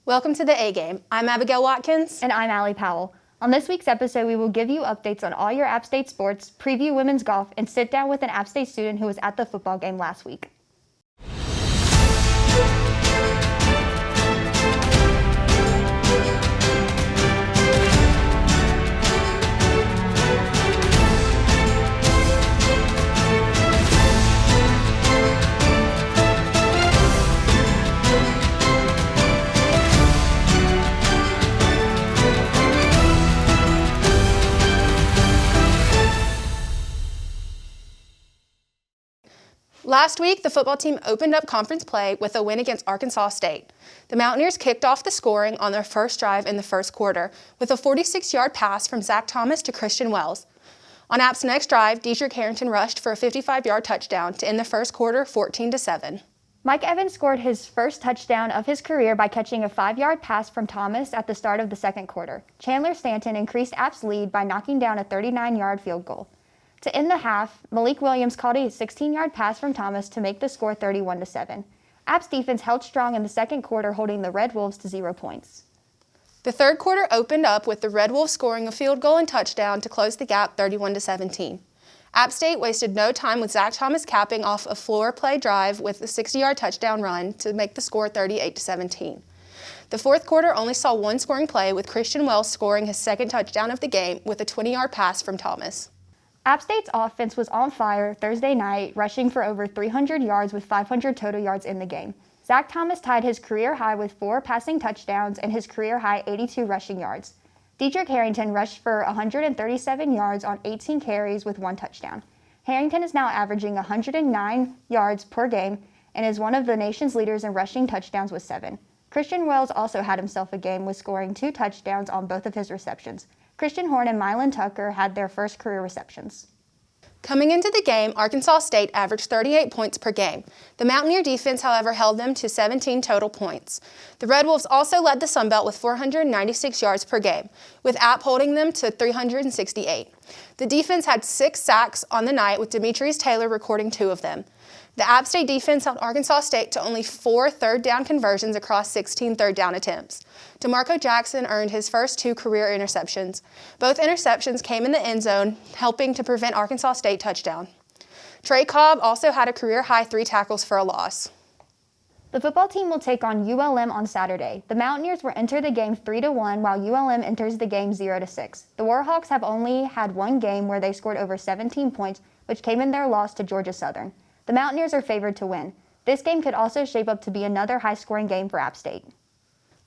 Welcome to the A-Game. I'm Abigail Watkins. And I'm Allie Powell. On this week's episode, we will give you updates on all your App State sports, preview women's golf, and sit down with an App State student who was at the football game last week. Last week, the football team opened up conference play with a win against Arkansas State. The Mountaineers kicked off the scoring on their first drive in the first quarter with a 46-yard pass from Zach Thomas to Christian Wells. On App's next drive, Deidre Harrington rushed for a 55-yard touchdown to end the first quarter 14-7. Mike Evans scored his first touchdown of his career by catching a 5-yard pass from Thomas at the start of the second quarter. Chandler Stanton increased App's lead by knocking down a 39-yard field goal. To end the half, Malik Williams caught a 16-yard pass from Thomas to make the score 31-7. App's defense held strong in the second quarter, holding the Red Wolves to 0 points. The third quarter opened up with the Red Wolves scoring a field goal and touchdown to close the gap 31-17. App State wasted no time with Zach Thomas capping off a floor play drive with a 60-yard touchdown run to make the score 38-17. The fourth quarter only saw one scoring play, with Christian Wells scoring his second touchdown of the game with a 20-yard pass from Thomas. App State's offense was on fire Thursday night, rushing for over 300 yards with 500 total yards in the game. Zach Thomas tied his career high with 4 passing touchdowns and his career high 82 rushing yards. Deidre Harrington rushed for 137 yards on 18 carries with 1 touchdown. Harrington is now averaging 109 yards per game and is one of the nation's leaders in rushing touchdowns with 7. Christian Wells also had himself a game with scoring 2 touchdowns on both of his receptions. Christian Horn and Mylan Tucker had their first career receptions. Coming into the game, Arkansas State averaged 38 points per game. The Mountaineer defense, however, held them to 17 total points. The Red Wolves also led the Sun Belt with 496 yards per game, with App holding them to 368. The defense had 6 sacks on the night, with Demetrius Taylor recording 2 of them. The App State defense held Arkansas State to only 4 third-down conversions across 16 third-down attempts. DeMarco Jackson earned his first 2 career interceptions. Both interceptions came in the end zone, helping to prevent Arkansas State touchdown. Trey Cobb also had a career-high 3 tackles for a loss. The football team will take on ULM on Saturday. The Mountaineers will enter the game 3-1, while ULM enters the game 0-6. The Warhawks have only had one game where they scored over 17 points, which came in their loss to Georgia Southern. The Mountaineers are favored to win. This game could also shape up to be another high-scoring game for App State.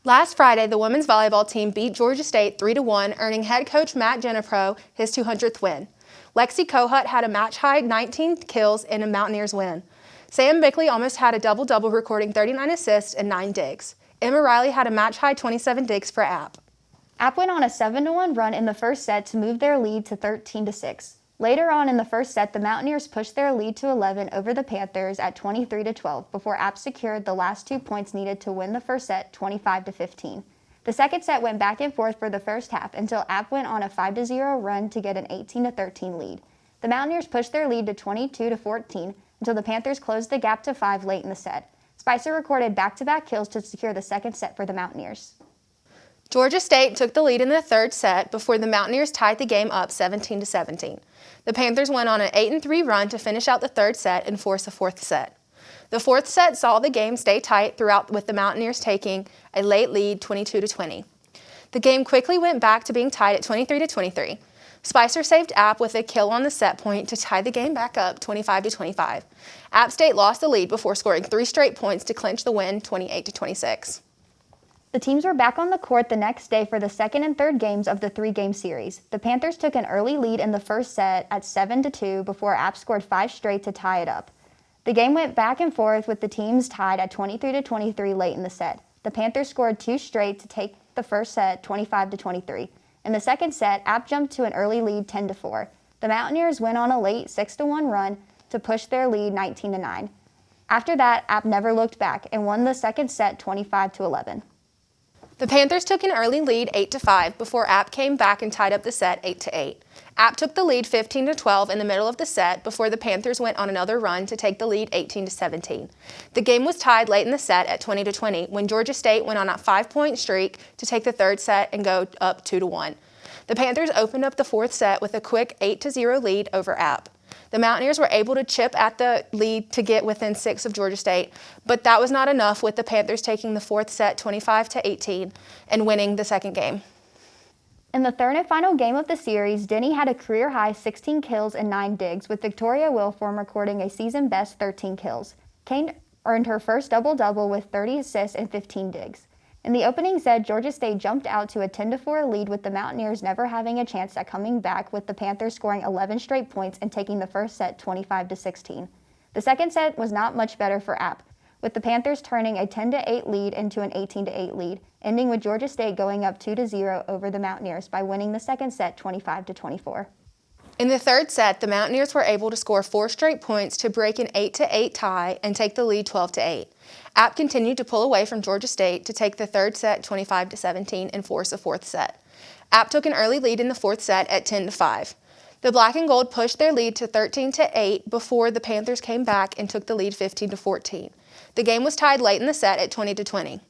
Last Friday, the women's volleyball team beat Georgia State 3-1, earning head coach Matt Genepro his 200th win. Lexi Kohut had a match-high 19 kills in a Mountaineers win. Sam Bickley almost had a double-double, recording 39 assists and 9 digs. Emma Riley had a match-high 27 digs for App. App went on a 7-1 run in the first set to move their lead to 13-6. Later on in the first set, the Mountaineers pushed their lead to 11 over the Panthers at 23-12 before App secured the last 2 points needed to win the first set 25-15. The second set went back and forth for the first half until App went on a 5-0 run to get an 18-13 lead. The Mountaineers pushed their lead to 22-14 until the Panthers closed the gap to 5 late in the set. Spicer recorded back-to-back kills to secure the second set for the Mountaineers. Georgia State took the lead in the third set before the Mountaineers tied the game up 17-17. The Panthers went on an 8-3 run to finish out the third set and force a fourth set. The fourth set saw the game stay tight throughout, with the Mountaineers taking a late lead 22-20. The game quickly went back to being tied at 23-23. Spicer saved App with a kill on the set point to tie the game back up 25-25. App State lost the lead before scoring 3 straight points to clinch the win 28-26. The teams were back on the court the next day for the second and third games of the 3-game series. The Panthers took an early lead in the first set at 7-2 before App scored 5 straight to tie it up. The game went back and forth with the teams tied at 23-23 late in the set. The Panthers scored 2 straight to take the first set 25-23. In the second set, App jumped to an early lead 10-4. The Mountaineers went on a late 6-1 run to push their lead 19-9. After that, App never looked back and won the second set 25-11. The Panthers took an early lead 8-5 before App came back and tied up the set 8-8. App took the lead 15-12 in the middle of the set before the Panthers went on another run to take the lead 18-17. The game was tied late in the set at 20-20 when Georgia State went on a 5-point streak to take the third set and go up 2-1. The Panthers opened up the fourth set with a quick 8-0 lead over App. The Mountaineers were able to chip at the lead to get within 6 of Georgia State, but that was not enough, with the Panthers taking the fourth set 25-18 and winning the second game. In the third and final game of the series, Denny had a career-high 16 kills and 9 digs, with Victoria Wilform recording a season-best 13 kills. Kane earned her first double-double with 30 assists and 15 digs. In the opening set, Georgia State jumped out to a 10-4 lead, with the Mountaineers never having a chance at coming back, with the Panthers scoring 11 straight points and taking the first set 25-16. The second set was not much better for App, with the Panthers turning a 10-8 lead into an 18-8 lead, ending with Georgia State going up 2-0 over the Mountaineers by winning the second set 25-24. In the third set, the Mountaineers were able to score 4 straight points to break an 8-8 tie and take the lead 12-8. App continued to pull away from Georgia State to take the third set 25-17 and force a fourth set. App took an early lead in the fourth set at 10-5. The Black and Gold pushed their lead to 13-8 before the Panthers came back and took the lead 15-14. The game was tied late in the set at 20-20.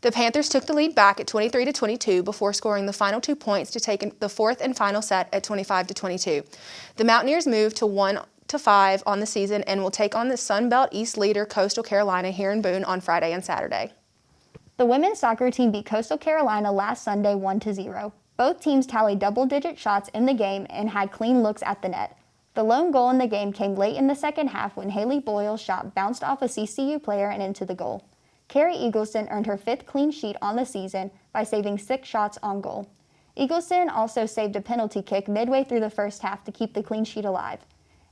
The Panthers took the lead back at 23-22 before scoring the final 2 points to take the fourth and final set at 25-22. The Mountaineers moved to 1-5 on the season and will take on the Sun Belt East leader Coastal Carolina here in Boone on Friday and Saturday. The women's soccer team beat Coastal Carolina last Sunday 1-0. Both teams tallied double-digit shots in the game and had clean looks at the net. The lone goal in the game came late in the second half when Haley Boyle's shot bounced off a CCU player and into the goal. Carrie Eagleston earned her 5th clean sheet on the season by saving 6 shots on goal. Eagleston also saved a penalty kick midway through the first half to keep the clean sheet alive.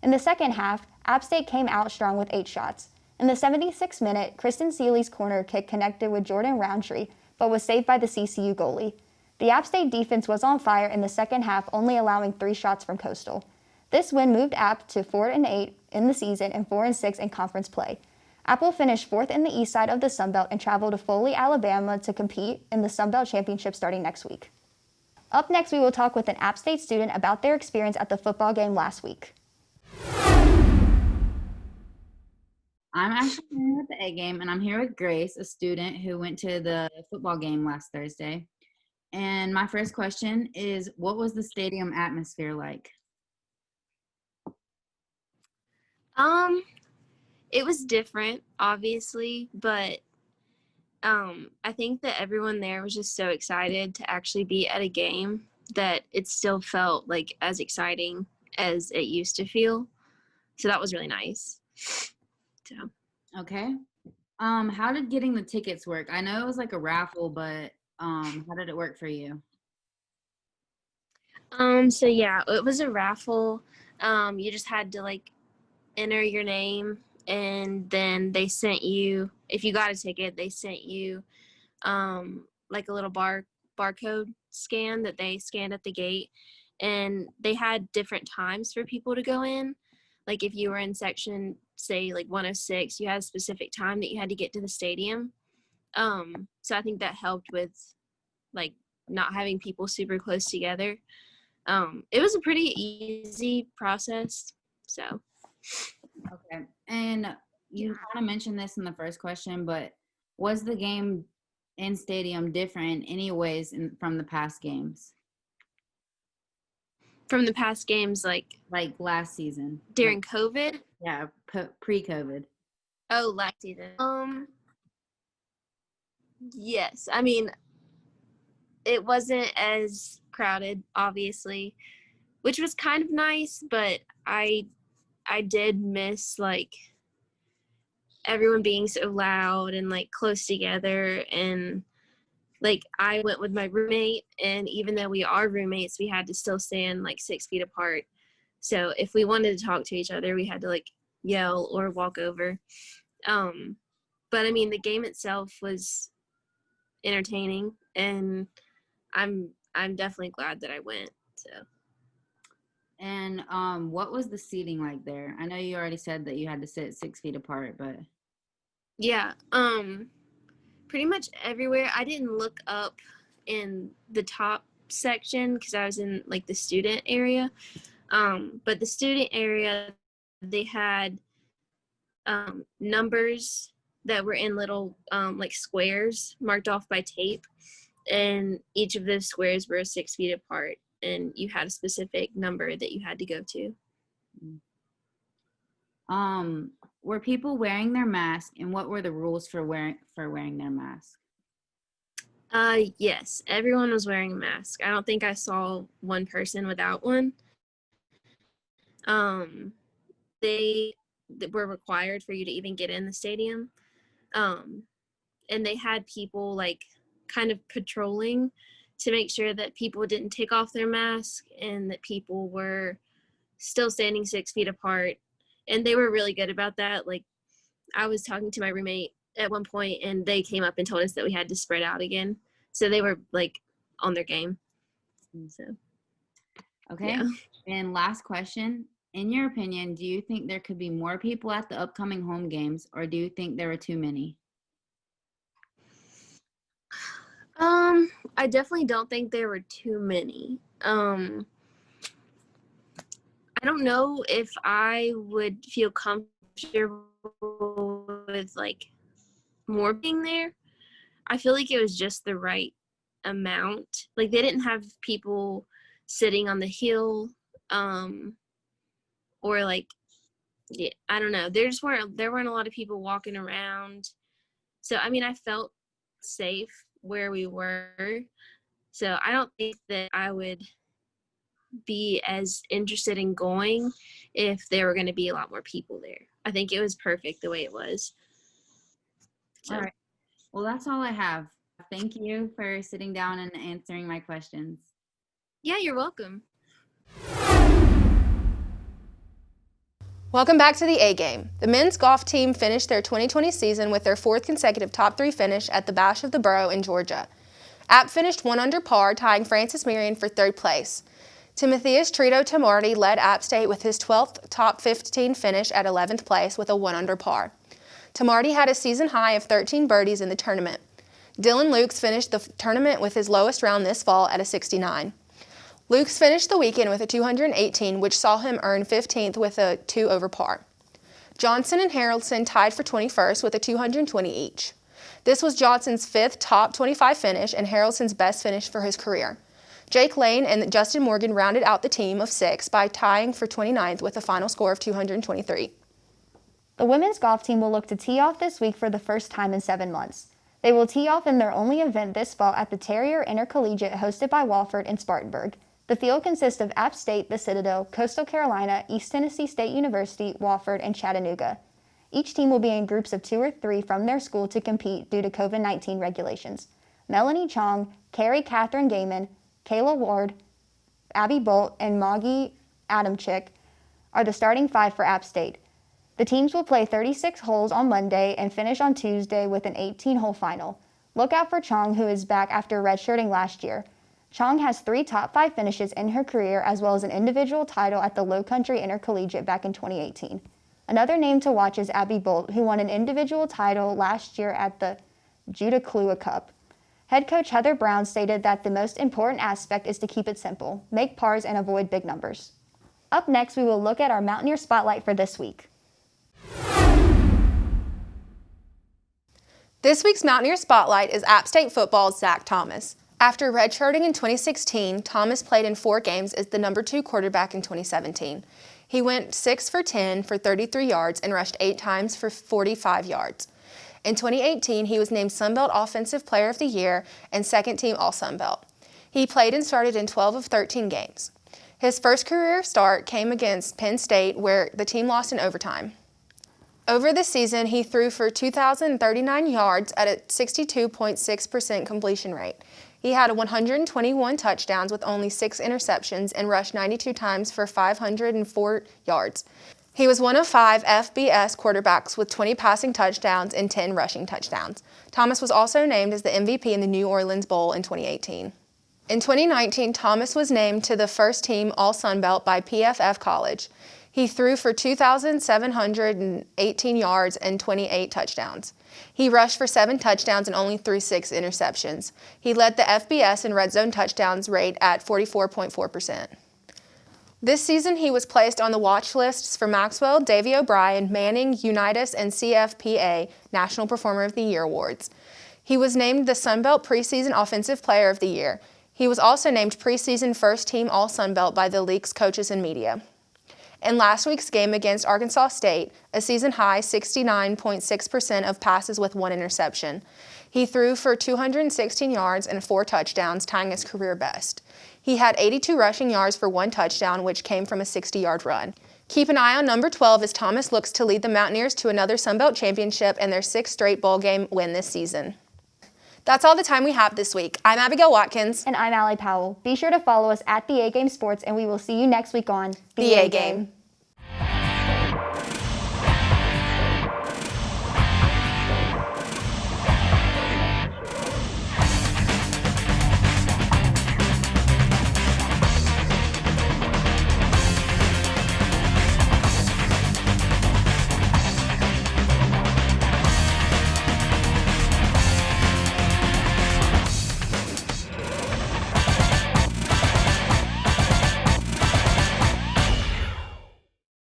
In the second half, App State came out strong with 8 shots. In the 76th minute, Kristen Seeley's corner kick connected with Jordan Roundtree, but was saved by the CCU goalie. The App State defense was on fire in the second half, only allowing 3 shots from Coastal. This win moved App to 4-8 in the season and 4-6 in conference play. App will finish 4th in the east side of the Sun Belt and travel to Foley, Alabama to compete in the Sun Belt Championship starting next week. Up next, we will talk with an App State student about their experience at the football game last week. I'm actually here at the A game, and I'm here with Grace, a student who went to the football game last Thursday. And my first question is, what was the stadium atmosphere like? It was different, obviously, but I think that everyone there was just so excited to actually be at a game that it still felt like as exciting as it used to feel. So that was really nice. So. Okay. How did getting the tickets work? I know it was like a raffle, but how did it work for you? So yeah, it was a raffle. You just had to enter your name, and then they sent you, if you got a ticket, they sent you a little barcode scan that they scanned at the gate, and they had different times for people to go in. Like if you were in section, say 106, you had a specific time that you had to get to the stadium. So I think that helped with not having people super close together. It was a pretty easy process. So. Okay. And you kind of mentioned this in the first question, but was the game in stadium different anyways from the past games? From the past games, like last season? During COVID? Yeah, pre-COVID. Oh, last season. Yes. I mean, it wasn't as crowded, obviously, which was kind of nice, but I did miss everyone being so loud and close together, and I went with my roommate, and even though we are roommates, we had to still stand 6 feet apart. So if we wanted to talk to each other, we had to yell or walk over. But I mean, the game itself was entertaining, and I'm definitely glad that I went. So. And what was the seating like there? I know you already said that you had to sit 6 feet apart, but yeah, pretty much everywhere. I didn't look up in the top section because I was in like the student area. But the student area, they had numbers that were in little like squares marked off by tape, and each of those squares were 6 feet apart, and you had a specific number that you had to go to. Were people wearing their mask, and what were the rules for wearing their mask? Yes, everyone was wearing a mask. I don't think I saw one person without one. They were required for you to even get in the stadium. And they had people like kind of patrolling to make sure that people didn't take off their mask and that people were still standing 6 feet apart. And they were really good about that. Like, I was talking to my roommate at one point and they came up and told us that we had to spread out again. So they were like on their game. So, okay. Yeah. And last question, in your opinion, do you think there could be more people at the upcoming home games, or do you think there were too many? I definitely don't think there were too many. I don't know if I would feel comfortable with like more being there. I feel like it was just the right amount. Like, they didn't have people sitting on the hill, or like, yeah, I don't know. There weren't a lot of people walking around. So, I mean, I felt safe where we were. So I don't think that I would be as interested in going if there were going to be a lot more people there. I think it was perfect the way it was. So. All right. Well, that's all I have. Thank you for sitting down and answering my questions. Yeah, you're welcome. Welcome back to the A Game. The men's golf team finished their 2020 season with their 4th consecutive top 3 finish at the Bash of the Borough in Georgia. App finished 1 under par, tying Francis Marion for 3rd place. Timotheus Trito Tamardi led App State with his 12th top 15 finish at 11th place with a 1 under par. Tamardi had a season high of 13 birdies in the tournament. Dylan Lukes finished the tournament with his lowest round this fall at a 69. Lukes finished the weekend with a 218, which saw him earn 15th with a 2 over par. Johnson and Harrelson tied for 21st with a 220 each. This was Johnson's 5th top 25 finish and Harrelson's best finish for his career. Jake Lane and Justin Morgan rounded out the team of 6 by tying for 29th with a final score of 223. The women's golf team will look to tee off this week for the first time in 7 months. They will tee off in their only event this fall at the Terrier Intercollegiate hosted by Wofford in Spartanburg. The field consists of App State, the Citadel, Coastal Carolina, East Tennessee State University, Wofford, and Chattanooga. Each team will be in groups of 2 or 3 from their school to compete due to COVID-19 regulations. Melanie Chong, Carrie Catherine Gaiman, Kayla Ward, Abby Bolt, and Moggy Adamczyk are the starting 5 for App State. The teams will play 36 holes on Monday and finish on Tuesday with an 18-hole final. Look out for Chong, who is back after redshirting last year. Chong has 3 top 5 finishes in her career, as well as an individual title at the Lowcountry Intercollegiate back in 2018. Another name to watch is Abby Bolt, who won an individual title last year at the Judiclua Cup. Head coach Heather Brown stated that the most important aspect is to keep it simple, make pars, and avoid big numbers. Up next, we will look at our Mountaineer Spotlight for this week. This week's Mountaineer Spotlight is App State football's Zach Thomas. After redshirting in 2016, Thomas played in 4 games as the number 2 quarterback in 2017. He went 6 for 10 for 33 yards and rushed 8 times for 45 yards. In 2018, he was named Sunbelt Offensive Player of the Year and second team All-Sunbelt. He played and started in 12 of 13 games. His first career start came against Penn State, where the team lost in overtime. Over the season, he threw for 2,039 yards at a 62.6% completion rate. He had 121 touchdowns with only 6 interceptions and rushed 92 times for 504 yards. He was one of 5 FBS quarterbacks with 20 passing touchdowns and 10 rushing touchdowns. Thomas was also named as the MVP in the New Orleans Bowl in 2018. In 2019, Thomas was named to the first team All-Sunbelt by PFF College. He threw for 2,718 yards and 28 touchdowns. He rushed for 7 touchdowns and only threw 6 interceptions. He led the FBS in red zone touchdowns rate at 44.4%. This season, he was placed on the watch lists for Maxwell, Davy O'Brien, Manning, Unitas, and CFPA National Performer of the Year awards. He was named the Sun Belt Preseason Offensive Player of the Year. He was also named Preseason First Team All-Sun Belt by the league's coaches and media. In last week's game against Arkansas State, a season-high 69.6% of passes with 1 interception. He threw for 216 yards and 4 touchdowns, tying his career best. He had 82 rushing yards for 1 touchdown, which came from a 60-yard run. Keep an eye on number 12 as Thomas looks to lead the Mountaineers to another Sun Belt championship and their 6th straight bowl game win this season. That's all the time we have this week. I'm Abigail Watkins. And I'm Allie Powell. Be sure to follow us at the A-Game Sports, and we will see you next week on The A-Game.